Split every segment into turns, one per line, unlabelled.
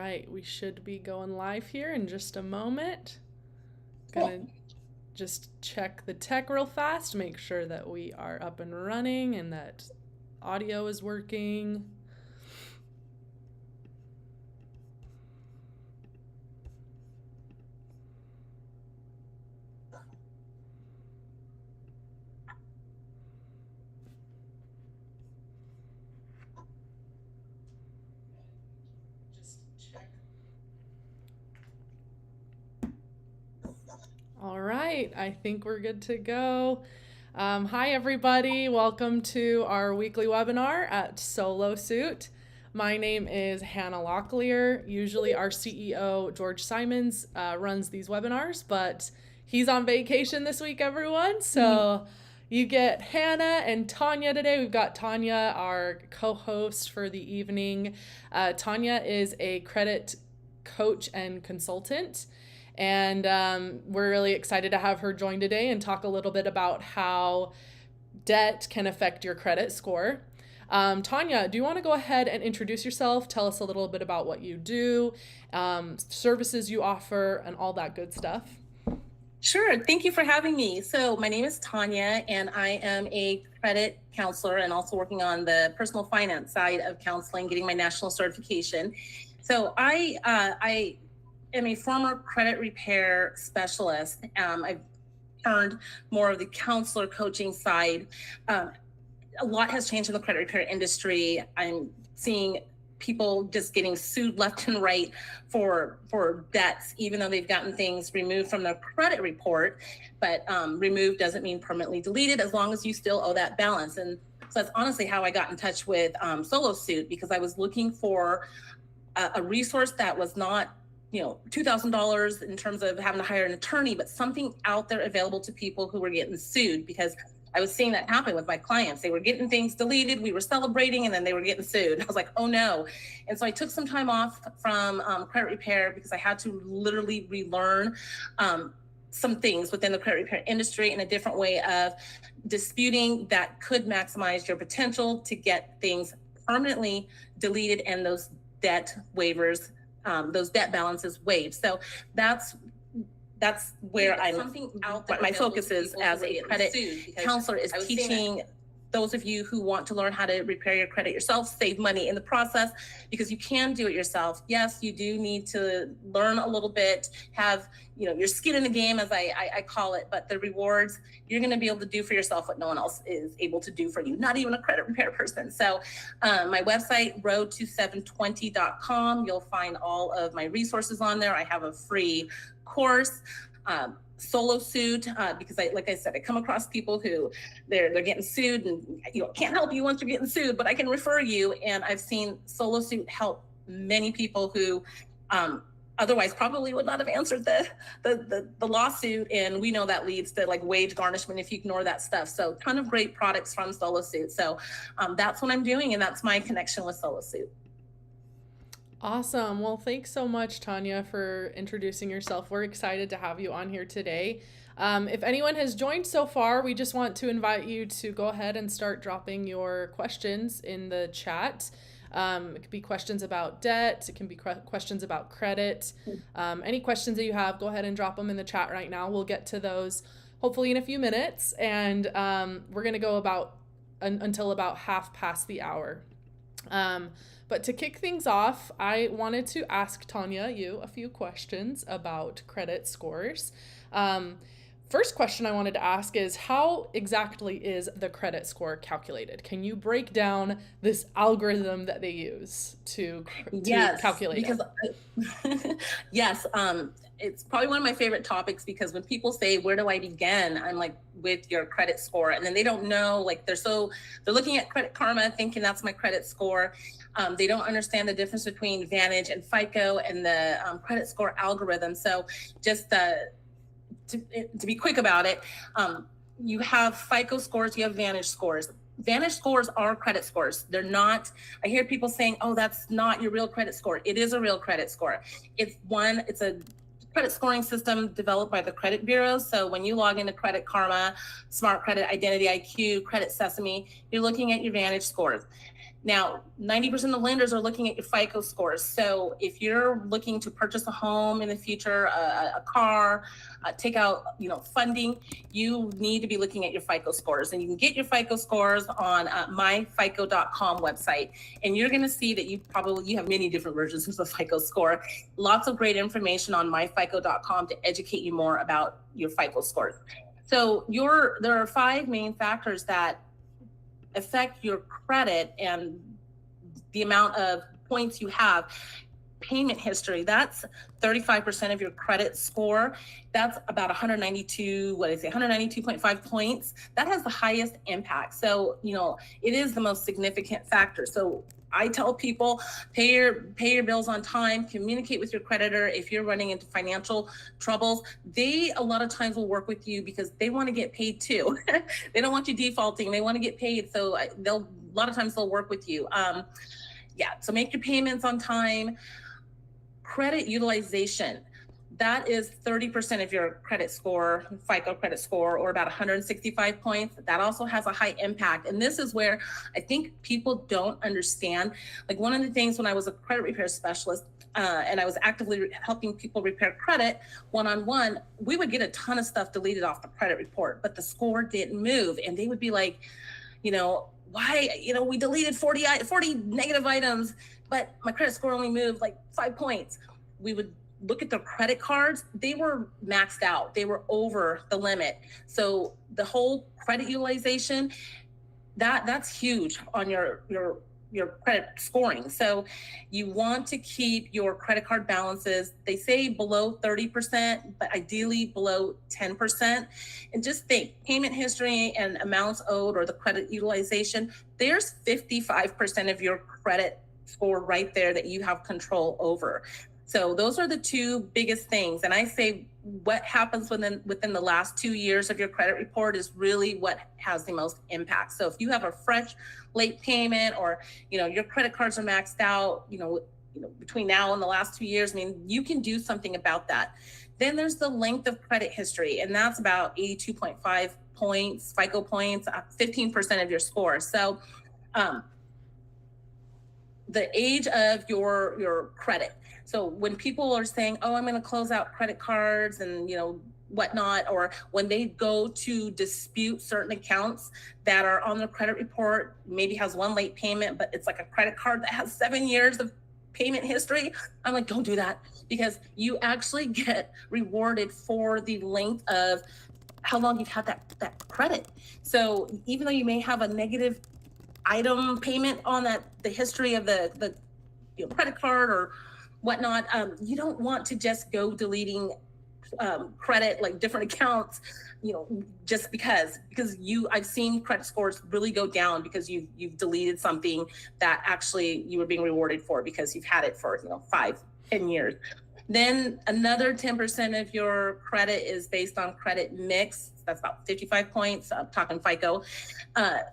right, we should be going live here in just a moment. Gonna just check the tech real fast, make sure that we are up and running and that audio is working. All right, I think we're good to go. Hi, everybody. Welcome to our weekly webinar at Solo Suit. My name is Hannah Locklear. Usually our CEO, George Simons, runs these webinars, but he's on vacation this week, everyone. So you get Hannah and Tanya today. We've got Tanya, our co-host for the evening. Tanya is a credit coach and consultant. And we're really excited to have her join today and talk a little bit about how debt can affect your credit score. Tanya, do you want to go ahead and introduce yourself? Tell us a little bit about what you do, services you offer, and all that good stuff.
Sure. Thank you for having me. So my name is Tanya, and I am a credit counselor and also working on the personal finance side of counseling, getting my national certification. So I am a former credit repair specialist. I've turned more of the counselor coaching side. A lot has changed in the credit repair industry. I'm seeing people just getting sued left and right for debts, even though they've gotten things removed from their credit report. But removed doesn't mean permanently deleted, as long as you still owe that balance. And so that's honestly how I got in touch with Solo Suit, because I was looking for a resource that was not $2,000 in terms of having to hire an attorney, but something out there available to people who were getting sued, because I was seeing that happen with my clients. They were getting things deleted, we were celebrating, and then they were getting sued. I was like, oh no. And so I took some time off from credit repair because I had to literally relearn some things within the credit repair industry in a different way of disputing that could maximize your potential to get things permanently deleted and those debt waivers, those debt balances waived. So that's where my focus is as a credit counselor, is teaching those of you who want to learn how to repair your credit yourself, save money in the process, because you can do it yourself. Yes, you do need to learn a little bit, have your skin in the game, as I call it, but the rewards, you're going to be able to do for yourself what no one else is able to do for you, not even a credit repair person. So my website, road to720.com, you'll find all of my resources on there. I have a free course, Solo Suit, because like I said, I come across people who they're getting sued, and can't help you once you're getting sued, but I can refer you. And I've seen Solo Suit help many people who otherwise probably would not have answered the lawsuit, and we know that leads to like wage garnishment if you ignore that stuff. So ton of great products from Solo Suit. So that's what I'm doing, and that's my connection with Solo Suit.
Awesome. Well, thanks so much, Tanya, for introducing yourself. We're excited to have you on here today. If anyone has joined so far, we just want to invite you to go ahead and start dropping your questions in the chat. It could be questions about debt. It can be questions about credit. Any questions that you have, go ahead and drop them in the chat right now. We'll get to those hopefully in a few minutes. And we're going to go until about half past the hour. But to kick things off, I wanted to ask Tanya, you a few questions about credit scores. First question I wanted to ask is, how exactly is the credit score calculated? Can you break down this algorithm that they use to calculate
it? Yes, it's probably one of my favorite topics, because when people say, where do I begin? I'm like, with your credit score. And then they don't know, like they're looking at Credit Karma thinking that's my credit score. They don't understand the difference between Vantage and FICO and the credit score algorithm. So just to be quick about it, you have FICO scores, you have Vantage scores. Vantage scores are credit scores. They're not, I hear people saying, oh, that's not your real credit score. It is a real credit score. It's a credit scoring system developed by the credit bureaus. So when you log into Credit Karma, Smart Credit, Identity IQ, Credit Sesame, you're looking at your Vantage scores. Now, 90% of lenders are looking at your FICO scores. So if you're looking to purchase a home in the future, a car, take out, funding, you need to be looking at your FICO scores. And you can get your FICO scores on myfico.com website. And you're going to see that you have many different versions of the FICO score. Lots of great information on myfico.com to educate you more about your FICO scores. So there are 5 main factors that affect your credit and the amount of points you have. Payment history, that's 35% of your credit score. That's about 192.5 points. That has the highest impact. So, it is the most significant factor. So I tell people, pay your bills on time, communicate with your creditor. If you're running into financial troubles, they a lot of times will work with you because they want to get paid too. They don't want you defaulting. They want to get paid. So a lot of times they'll work with you. So make your payments on time. Credit utilization. That is 30% of your credit score, FICO credit score, or about 165 points. That also has a high impact. And this is where I think people don't understand. Like, one of the things when I was a credit repair specialist, and I was actively helping people repair credit one-on-one, we would get a ton of stuff deleted off the credit report, but the score didn't move. And they would be like, why, we deleted 40 negative items, but my credit score only moved like 5 points. We would look at their credit cards, they were maxed out. They were over the limit. So the whole credit utilization, that's huge on your credit scoring. So you want to keep your credit card balances, they say below 30%, but ideally below 10%. And just think, payment history and amounts owed, or the credit utilization, there's 55% of your credit score right there that you have control over. So those are the 2 biggest things. And I say what happens within the last 2 years of your credit report is really what has the most impact. So if you have a fresh late payment, or, your credit cards are maxed out, between now and the last 2 years, you can do something about that. Then there's the length of credit history, and that's about 82.5 points, FICO points, 15% of your score. So, the age of your credit. So when people are saying, oh, I'm going to close out credit cards and, whatnot, or when they go to dispute certain accounts that are on their credit report, maybe has 1 late payment, but it's like a credit card that has 7 years of payment history, I'm like, don't do that, because you actually get rewarded for the length of how long you've had that credit. So even though you may have a negative item payment on the history of the credit card or whatnot, you don't want to just go deleting credit, like different accounts, just because I've seen credit scores really go down because you've deleted something that actually you were being rewarded for because you've had it for 5-10 years. Then another 10% of your credit is based on credit mix. That's about 55 points. I'm talking FICO.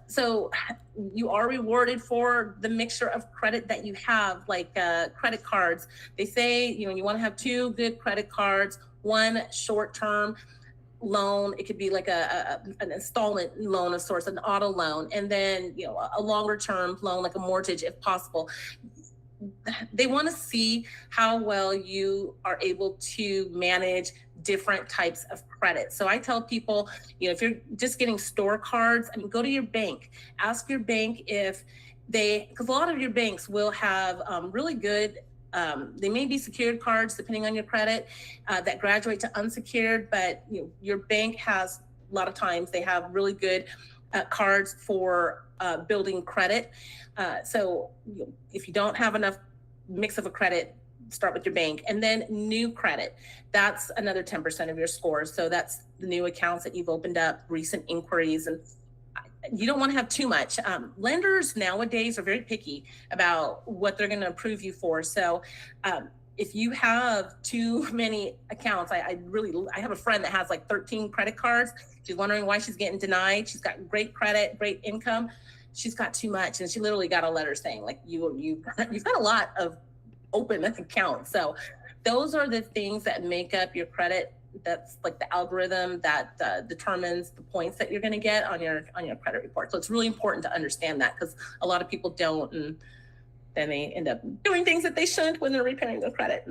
So you are rewarded for the mixture of credit that you have, like credit cards. They say, you want to have 2 good credit cards, 1 short-term loan. It could be like an installment loan of sorts, an auto loan, and then, a longer-term loan, like a mortgage, if possible. They want to see how well you are able to manage different types of credit. So I tell people, if you're just getting store cards, go to your bank, ask your bank if because a lot of your banks will have really good, they may be secured cards depending on your credit that graduate to unsecured, but your bank has, a lot of times they have really good cards for building credit. So if you don't have enough mix of a credit, start with your bank. And then new credit, that's another 10% of your score. So that's the new accounts that you've opened up, recent inquiries, and you don't want to have too much. Lenders nowadays are very picky about what they're going to approve you for. So if you have too many accounts, I have a friend that has like 13 credit cards. She's wondering why she's getting denied. She's got great credit, great income. She's got too much. And she literally got a letter saying, like, you've got a lot of open accounts. So those are the things that make up your credit That's like the algorithm that determines the points that you're going to get on your credit report. So it's really important to understand that, because a lot of people don't, and then they end up doing things that they shouldn't when they're repairing their credit.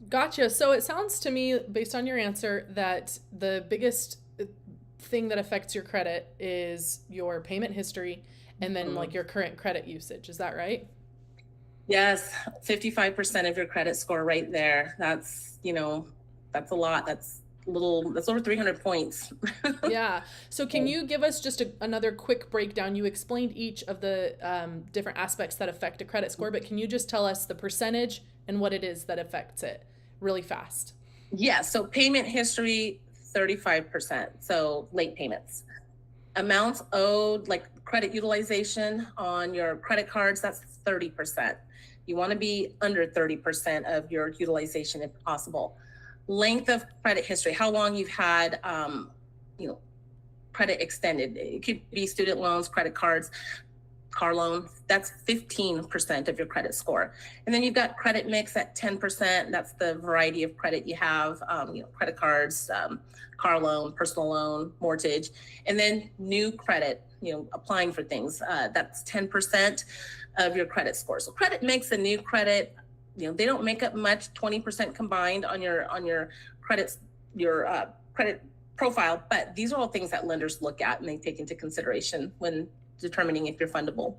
Gotcha. So it sounds to me, based on your answer, that the biggest thing that affects your credit is your payment history and then like your current credit usage. Is that right?
Yes, 55% of your credit score right there. That's, that's a lot. That's over 300 points.
Yeah. So can you give us just another quick breakdown? You explained each of the different aspects that affect a credit score, but can you just tell us the percentage and what it is that affects it really fast?
Yeah. So payment history, 35%. So late payments. Amounts owed, like credit utilization on your credit cards, that's 30%. You want to be under 30% of your utilization if possible. Length of credit history, how long you've had, credit extended. It could be student loans, credit cards, car loans. That's 15% of your credit score. And then you've got credit mix at 10%. That's the variety of credit you have, credit cards, car loan, personal loan, mortgage, and then new credit, applying for things. That's 10% of your credit score. So credit mix and new credit, they don't make up much, 20% combined on your credits, your credit profile. But these are all things that lenders look at and they take into consideration when determining if you're fundable.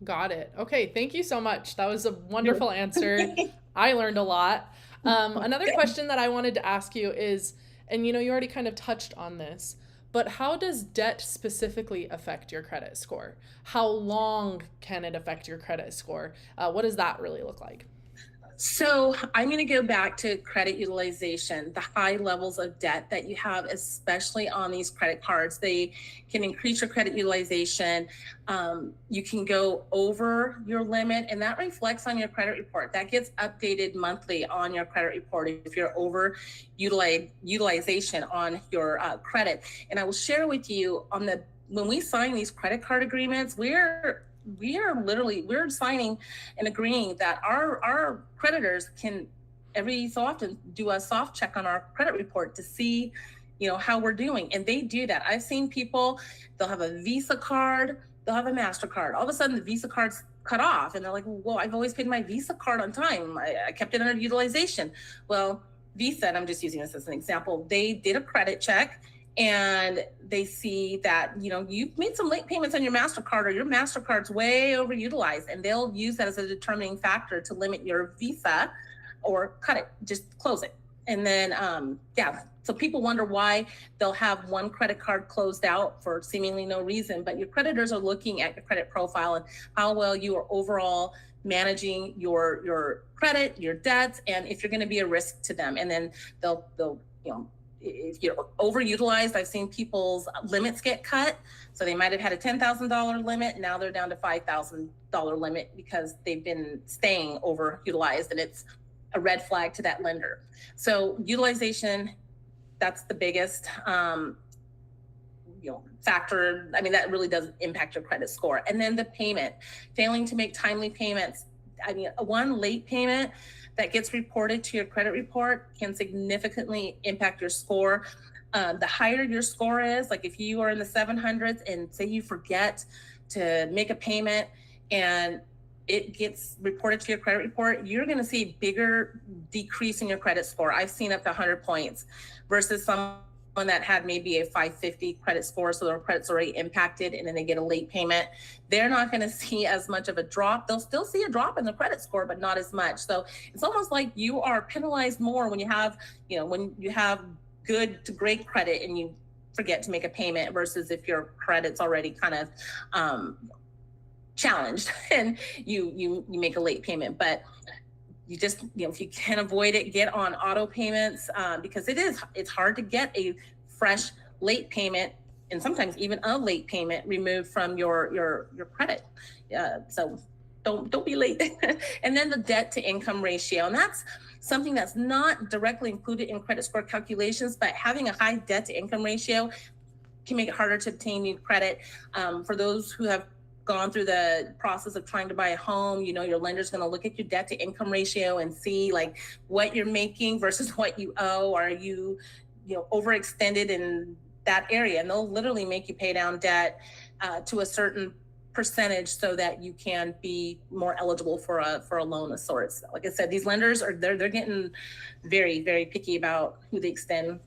Got it. Okay. Thank you so much. That was a wonderful answer. I learned a lot. Another question that I wanted to ask you is, and you already kind of touched on this, but how does debt specifically affect your credit score? How long can it affect your credit score? What does that really look like?
So I'm going to go back to credit utilization, the high levels of debt that you have, especially on these credit cards. They can increase your credit utilization. You can go over your limit, and that reflects on your credit report. That gets updated monthly on your credit report if you're over utilization on your credit. And I will share with you when we sign these credit card agreements, we're signing and agreeing that our creditors can every so often do a soft check on our credit report to see, how we're doing. And they do that. I've seen people, they'll have a Visa card, they'll have a MasterCard. All of a sudden the Visa card's cut off and they're like, well, I've always paid my Visa card on time. I kept it under utilization. Well, Visa, and I'm just using this as an example, they did a credit check and they see that, you've made some late payments on your MasterCard, or your MasterCard's way overutilized, and they'll use that as a determining factor to limit your Visa or cut it, just close it. And then, so people wonder why they'll have one credit card closed out for seemingly no reason, but your creditors are looking at your credit profile and how well you are overall managing your credit, your debts, and if you're going to be a risk to them. And then they'll if you're overutilized, I've seen people's limits get cut. So they might have had a $10,000 limit. Now they're down to $5,000 limit because they've been staying overutilized, and it's a red flag to that lender. So utilization, that's the biggest factor. I mean, that really does impact your credit score. And then the payment, failing to make timely payments. I mean, one late payment that gets reported to your credit report can significantly impact your score. The higher your score is, like if you are in the 700s and say you forget to make a payment and it gets reported to your credit report, you're going to see a bigger decrease in your credit score. I've seen up to 100 points versus someone that had maybe a 550 credit score, so their credit's already impacted, and then they get a late payment. They're not going to see as much of a drop. They'll still see a drop in the credit score, but not as much. So it's almost like you are penalized more when you have, good to great credit and you forget to make a payment, versus if your credit's already kind of challenged and you make a late payment. But you just, if you can avoid it, get on auto payments, because it's hard to get a fresh late payment, and sometimes even a late payment removed from your credit. So don't be late. And then the debt to income ratio, and that's something that's not directly included in credit score calculations, but having a high debt to income ratio can make it harder to obtain new credit. For those who have gone through the process of trying to buy a home, your lender's going to look at your debt to income ratio and see like what you're making versus what you owe. Are you, overextended in that area? And they'll literally make you pay down debt to a certain percentage so that you can be more eligible for a loan of sorts. Like I said, these lenders they're getting very, very picky about who they extend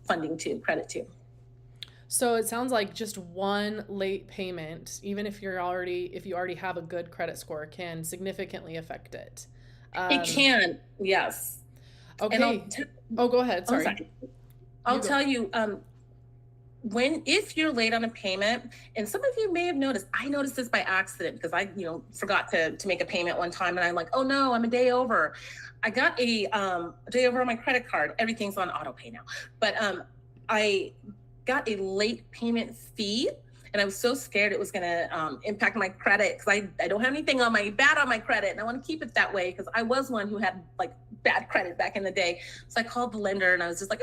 funding to, credit to.
So it sounds like just one late payment, even if you already have a good credit score, can significantly affect it.
It can, yes.
Okay. Go ahead. Sorry.
I'll tell you, if you're late on a payment, and some of you may have noticed, I noticed this by accident because I, forgot to make a payment one time, and I'm like, oh no, I'm a day over. I got a day over on my credit card. Everything's on auto pay now, but I got a late payment fee, and I was so scared it was going to impact my credit because I don't have anything bad on my credit, and I want to keep it that way because I was one who had like bad credit back in the day. So I called the lender and I was just like,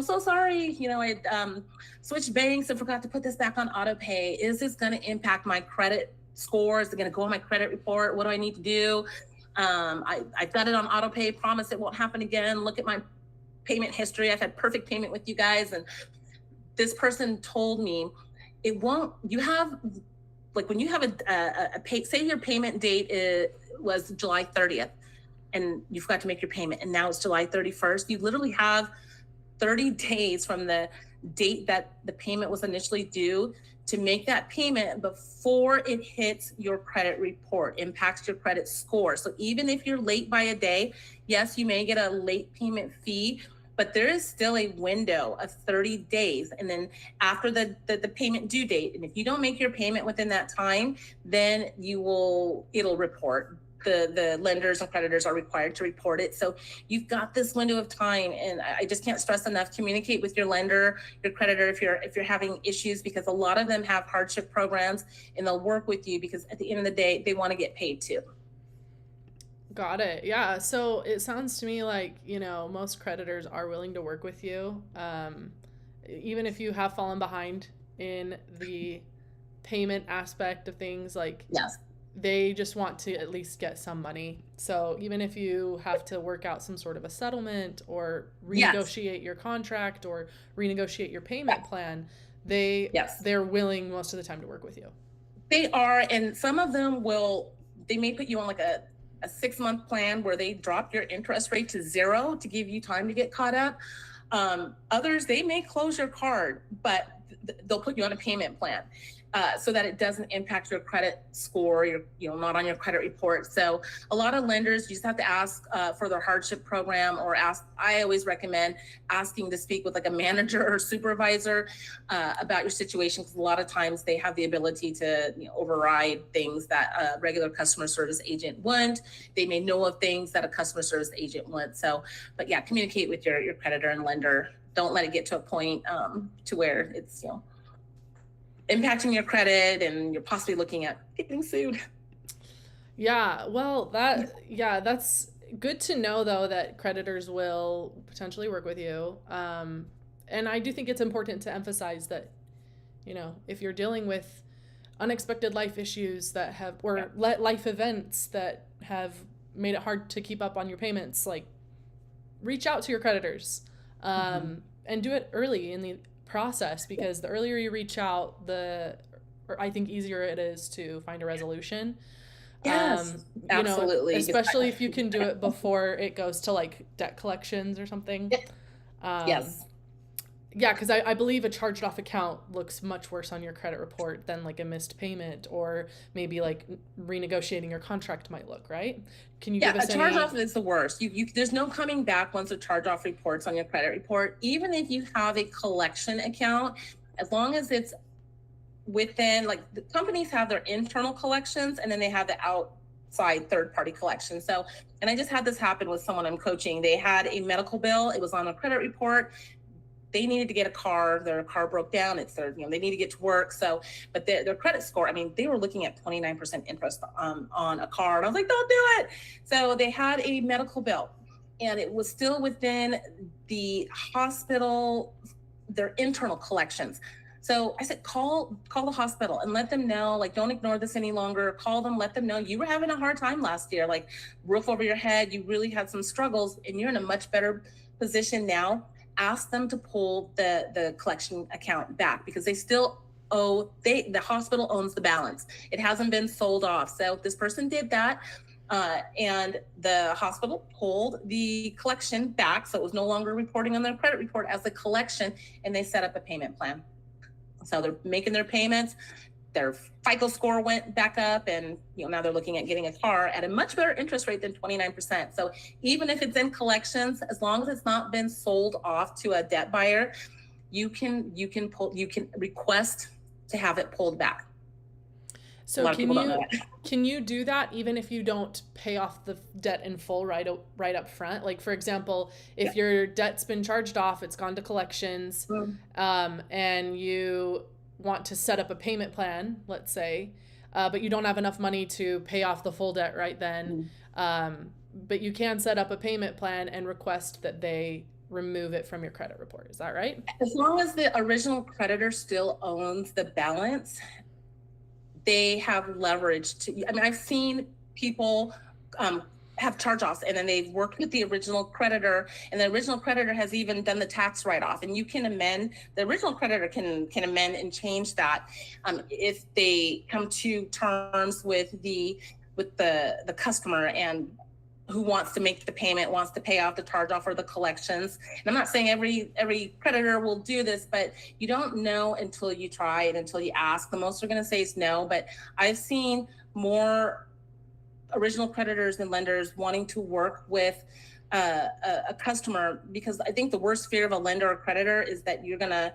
so sorry, I switched banks and forgot to put this back on auto pay. Is this going to impact my credit score? Is it going to go on my credit report? What do I need to do? I've got it on auto pay. Promise it won't happen again. Look at my payment history. I've had perfect payment with you guys. And this person told me it won't. You have, like, when you have say your payment date was July 30th and you forgot to make your payment and now it's July 31st, you literally have 30 days from the date that the payment was initially due to make that payment before it hits your credit report, impacts your credit score. So even if you're late by a day, yes, you may get a late payment fee, but there is still a window of 30 days. And then after the payment due date, and if you don't make your payment within that time, then it'll report. The lenders and creditors are required to report it. So you've got this window of time, and I just can't stress enough, communicate with your lender, your creditor if you're having issues, because a lot of them have hardship programs and they'll work with you because at the end of the day, they want to get paid too.
Got it. Yeah. So it sounds to me like, most creditors are willing to work with you. Even if you have fallen behind in the payment aspect of things, like,
yes,
they just want to at least get some money. So even if you have to work out some sort of a settlement or renegotiate your contract or renegotiate your payment plan, they're willing most of the time to work with you.
They are. And some of them they may put you on like a 6-month plan where they drop your interest rate to 0 to give you time to get caught up. Others, they may close your card, but they'll put you on a payment plan so that it doesn't impact your credit score. You're not on your credit report. So a lot of lenders, you just have to ask for their hardship program, or I always recommend asking to speak with like a manager or supervisor about your situation, because a lot of times they have the ability to override things that a regular customer service agent wouldn't. They may know of things that a customer service agent wouldn't. So, but yeah, communicate with your creditor and lender. Don't let it get to a point to where it's impacting your credit and you're possibly looking at getting sued.
Yeah, well, that's good to know, though, that creditors will potentially work with you. And I do think it's important to emphasize that, if you're dealing with unexpected life issues that have, or life events that have made it hard to keep up on your payments, like, reach out to your creditors and do it early in the process, because the earlier you reach out, I think easier it is to find a resolution.
Yes, absolutely.
Especially if you can do it before it goes to like debt collections or something.
Yes.
Yeah, because I believe a charged off account looks much worse on your credit report than like a missed payment, or maybe like renegotiating your contract might look, right? Can you give us
a charge off is the worst. There's no coming back once a charge off reports on your credit report. Even if you have a collection account, as long as it's within, like, the companies have their internal collections and then they have the outside third-party collection. So, and I just had this happen with someone I'm coaching. They had a medical bill. It was on a credit report. They needed to get a car. Their car broke down. They need to get to work. So, but their credit score, they were looking at 29% interest on a car. And I was like, don't do it. So they had a medical bill, and it was still within the hospital, their internal collections. So I said, call the hospital and let them know, like, don't ignore this any longer. Call them, let them know you were having a hard time last year, like roof over your head. You really had some struggles and you're in a much better position now. Ask them to pull the collection account back because they still the hospital owns the balance. It hasn't been sold off. So this person did that. And the hospital pulled the collection back. So it was no longer reporting on their credit report as a collection, and they set up a payment plan. So they're making their payments. Their FICO score went back up, and now they're looking at getting a car at a much better interest rate than 29%. So even if it's in collections, as long as it's not been sold off to a debt buyer, you can request to have it pulled back.
So can you do that even if you don't pay off the debt in full right up front? Like, for example, if your debt's been charged off, it's gone to collections, and you want to set up a payment plan, let's say, but you don't have enough money to pay off the full debt right then, but you can set up a payment plan and request that they remove it from your credit report. Is that right?
As long as the original creditor still owns the balance, they have leverage to, I've seen people have charge-offs and then they've worked with the original creditor, and the original creditor has even done the tax write-off, and you can amend, the original creditor can amend and change that if they come to terms with the customer and who wants to make the payment, wants to pay off the charge-off or the collections. And I'm not saying every creditor will do this, but you don't know until you try it, until you ask. The most they're going to say is no, but I've seen more original creditors and lenders wanting to work with a customer, because I think the worst fear of a lender or creditor is that you're going to,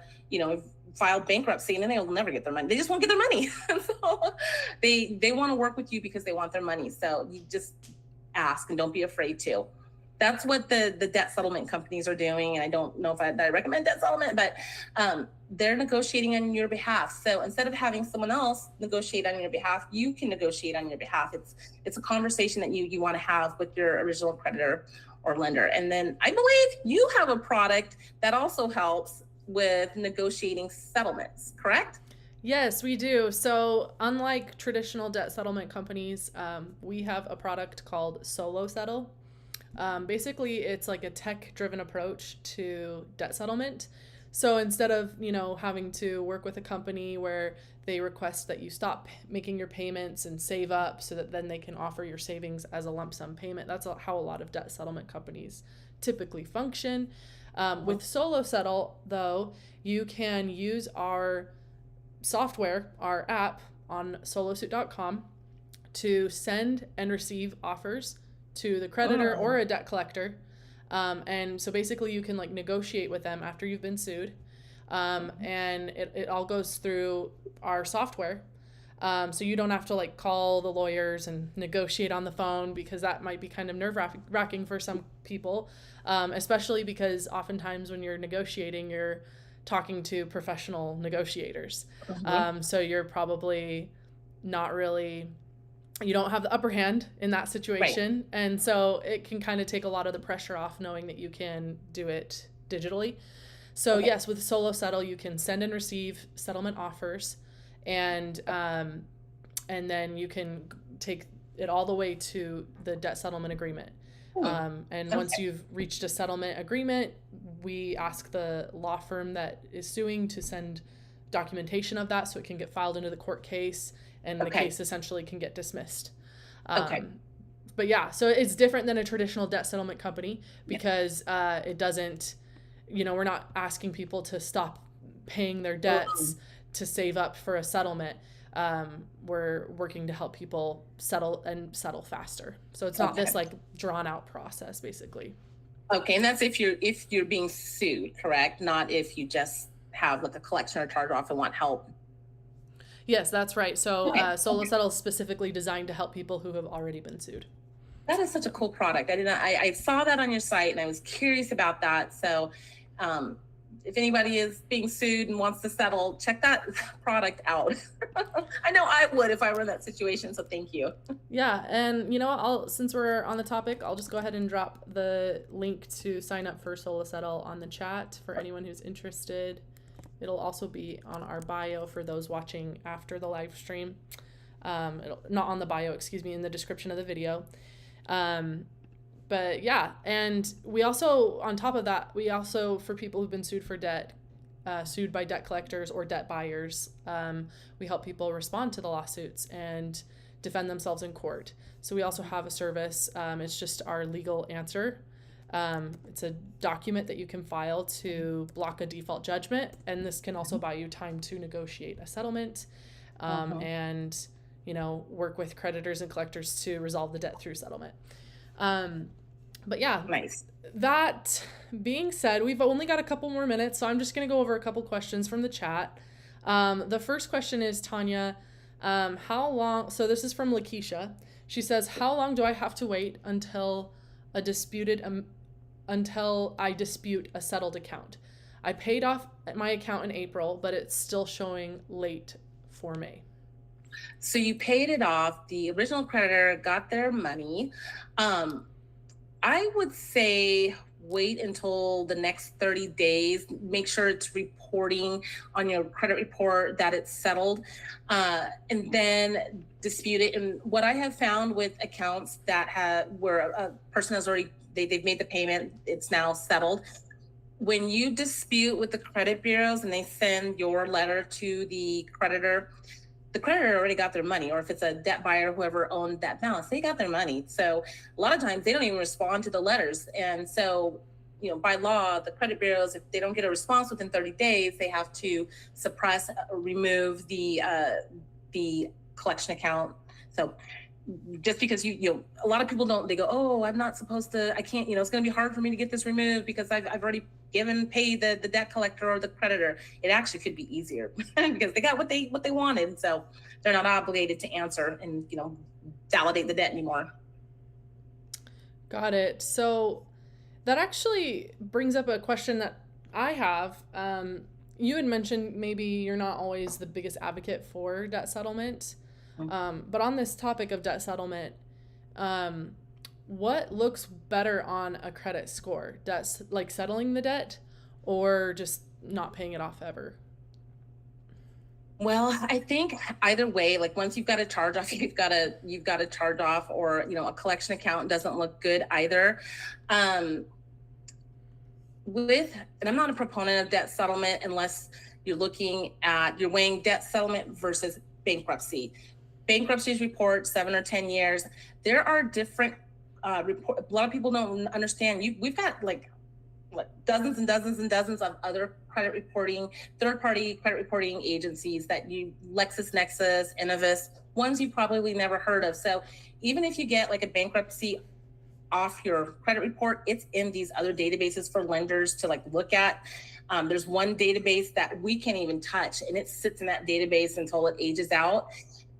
file bankruptcy and then they'll never get their money. They just won't get their money. So they want to work with you because they want their money. So you just ask and don't be afraid to. That's what the debt settlement companies are doing. And I don't know if I recommend debt settlement, but they're negotiating on your behalf. So instead of having someone else negotiate on your behalf, you can negotiate on your behalf. It's a conversation that you want to have with your original creditor or lender. And then I believe you have a product that also helps with negotiating settlements, correct?
Yes, we do. So unlike traditional debt settlement companies, we have a product called Solo Settle. Basically, it's like a tech-driven approach to debt settlement. So instead of, having to work with a company where they request that you stop making your payments and save up so that then they can offer your savings as a lump sum payment, that's how a lot of debt settlement companies typically function. With Solo Settle, though, you can use our software, our app on solosuit.com to send and receive offers to the creditor or a debt collector. And so basically you can negotiate with them after you've been sued. And it all goes through our software. So you don't have to call the lawyers and negotiate on the phone, because that might be kind of nerve-wracking for some people, especially because oftentimes when you're negotiating, you're talking to professional negotiators. So you're probably not really, you don't have the upper hand in that situation. Right. And so it can kind of take a lot of the pressure off knowing that you can do it digitally. So yes, with Solo Settle, you can send and receive settlement offers, and then you can take it all the way to the debt settlement agreement. And once you've reached a settlement agreement, we ask the law firm that is suing to send documentation of that so it can get filed into the court case, and the case essentially can get dismissed. But yeah, so it's different than a traditional debt settlement company because it doesn't, we're not asking people to stop paying their debts to save up for a settlement. We're working to help people settle faster. So it's not this drawn out process, basically.
Okay, and that's if you're being sued, correct? Not if you just have a collection or charge off and want help.
Yes, that's right. So Solo Settle is specifically designed to help people who have already been sued.
That is such a cool product. I saw that on your site and I was curious about that. So if anybody is being sued and wants to settle, check that product out. I know I would if I were in that situation, so thank you.
Yeah, and since we're on the topic, I'll just go ahead and drop the link to sign up for Solo Settle on the chat for anyone who's interested. It'll also be on our bio for those watching after the live stream. Not on the bio, excuse me, in the description of the video. But yeah, and we also, on top of that, we also, for people who've been sued for debt, sued by debt collectors or debt buyers, we help people respond to the lawsuits and defend themselves in court. So we also have a service. It's just our legal answer. It's a document that you can file to block a default judgment, and this can also buy you time to negotiate a settlement, and work with creditors and collectors to resolve the debt through settlement. But yeah,
Nice.
That being said, we've only got a couple more minutes, so I'm just going to go over a couple questions from the chat. The first question is, Tanya, how long, so this is from Lakeisha. She says, how long do I have to wait until I dispute a settled account? I paid off my account in April, but it's still showing late for May.
So you paid it off. The original creditor got their money. I would say wait until the next 30 days. Make sure it's reporting on your credit report that it's settled, and then dispute it. And what I have found with accounts that where a person has already, they've made the payment, it's now settled. When you dispute with the credit bureaus and they send your letter to the creditor already got their money, or if it's a debt buyer, whoever owned that balance, they got their money. So a lot of times they don't even respond to the letters. And so, by law, the credit bureaus, if they don't get a response within 30 days, they have to suppress or remove the collection account. So just because a lot of people don't, they go, oh, I'm not supposed to, I can't, it's going to be hard for me to get this removed because I've already paid the debt collector or the creditor. It actually could be easier because they got what they wanted. So they're not obligated to answer and, validate the debt anymore.
Got it. So that actually brings up a question that I have. You had mentioned maybe you're not always the biggest advocate for debt settlement. But on this topic of debt settlement, what looks better on a credit score? That's like settling the debt or just not paying it off ever?
Well, I think either way, like once you've got a charge off, you've got a charge off, or a collection account doesn't look good either. And I'm not a proponent of debt settlement unless you're weighing debt settlement versus bankruptcy. Bankruptcies report 7 or 10 years. There are different report. A lot of people don't understand. We've got like dozens and dozens and dozens of other third-party credit reporting agencies LexisNexis, Innovis, ones you probably never heard of. So even if you get like a bankruptcy off your credit report, it's in these other databases for lenders to look at. There's one database that we can't even touch, and it sits in that database until it ages out.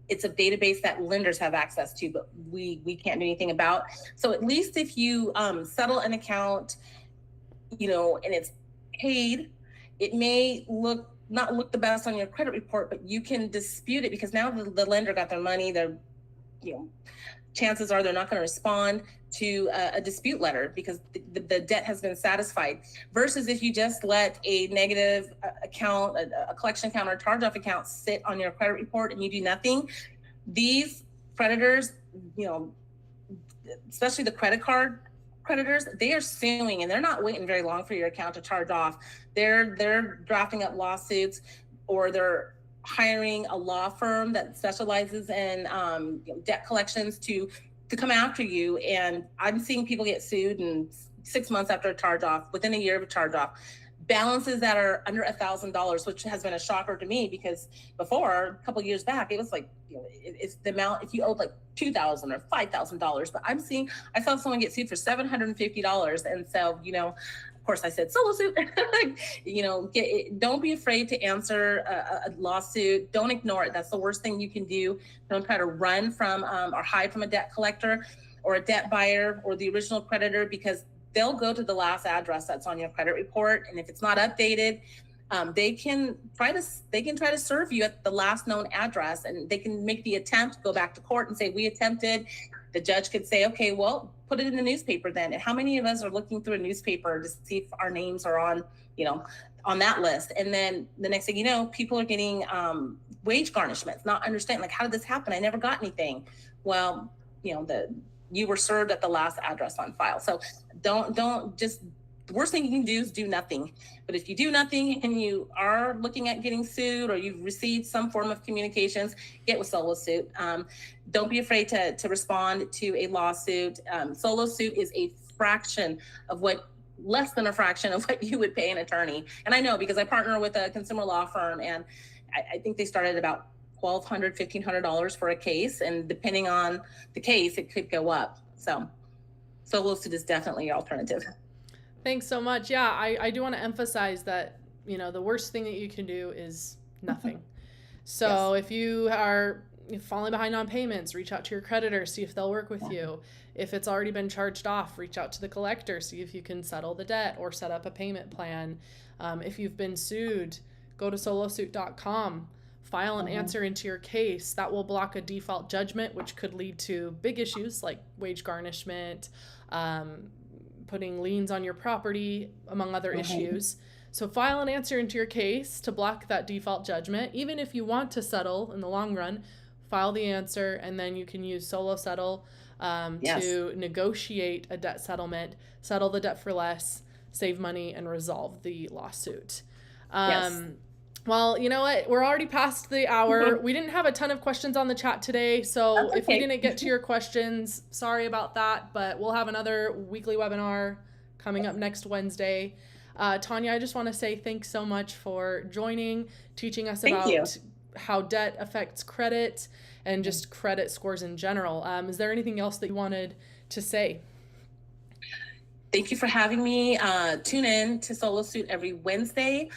It's a database that lenders have access to, but we can't do anything about. So at least if you settle an account, and it's paid, it may not look the best on your credit report, but you can dispute it because now the lender got their money. They're, chances are they're not going to respond to a dispute letter because the debt has been satisfied. Versus if you just let a negative account, a collection account or charge-off account sit on your credit report and you do nothing, these creditors, especially the credit card creditors, they are suing, and they're not waiting very long for your account to charge off. They're drafting up lawsuits, or they're hiring a law firm that specializes in debt collections to come after you. And I'm seeing people get sued in 6 months after a charge off, within a year of a charge off. Balances that are under $1,000, which has been a shocker to me because before, a couple of years back, it was like, it's the amount if you owed like $2,000 or $5,000. But I saw someone get sued for $750, and so of course I said solo suit. Don't be afraid to answer a lawsuit. Don't ignore it. That's the worst thing you can do. Don't try to run from or hide from a debt collector or a debt buyer or the original creditor, because they'll go to the last address that's on your credit report, and if it's not updated, they can try to serve you at the last known address, and they can make the attempt, go back to court and say, we attempted, The judge could say, okay, well, put it in the newspaper then. And how many of us are looking through a newspaper to see if our names are on, on that list? And then the next thing you know, people are getting wage garnishments, not understanding, like, how did this happen? I never got anything. Well, you were served at the last address on file. So don't just, the worst thing you can do is do nothing. But if you do nothing and you are looking at getting sued, or you've received some form of communications, get with Solo Suit. Don't be afraid to respond to a lawsuit. Solo Suit is a fraction of less than a fraction of what you would pay an attorney. And I know, because I partner with a consumer law firm, and I think they started about $1,200, $1,500 for a case. And depending on the case, it could go up. So Solo Suit is definitely your alternative.
Thanks so much. Yeah, I do want to emphasize that, the worst thing that you can do is nothing. So yes. If you are falling behind on payments, reach out to your creditor, see if they'll work with you. If it's already been charged off, reach out to the collector, see if you can settle the debt or set up a payment plan. If you've been sued, go to solosuit.com, file an answer into your case. That will block a default judgment, which could lead to big issues like wage garnishment, putting liens on your property, among other issues. So file an answer into your case to block that default judgment. Even if you want to settle in the long run, file the answer, and then you can use Solo Settle to negotiate a debt settlement, settle the debt for less, save money, and resolve the lawsuit. Well, you know what? We're already past the hour. We didn't have a ton of questions on the chat today, so if we didn't get to your questions, sorry about that, but we'll have another weekly webinar coming up next Wednesday. Tanya, I just want to say thanks so much for joining, teaching us about how debt affects credit and just credit scores in general. Is there anything else that you wanted to say?
Thank you for having me. Tune in to Solo Suit every Wednesday.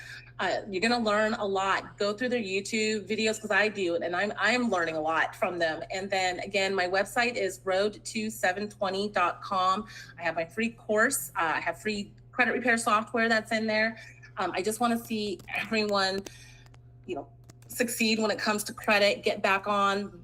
You're going to learn a lot. Go through their YouTube videos, because I do it, and I'm learning a lot from them. And then again, my website is road to720.com. I have my free course. I have free credit repair software that's in there. I just want to see everyone, succeed when it comes to credit, get back on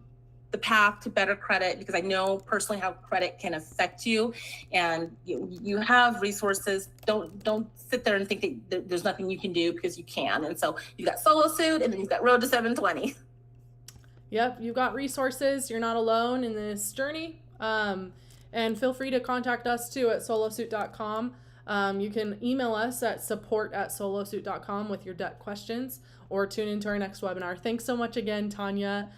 the path to better credit, because I know personally how credit can affect you, and you have resources. Don't sit there and think that there's nothing you can do, because you can. And so you've got Solo Suit, and then you've got Road to 720.
Yep, you've got resources. You're not alone in this journey. And feel free to contact us too at solosuit.com. You can email us at support@solosuit.com with your debt questions, or tune into our next webinar. Thanks so much again, Tanya.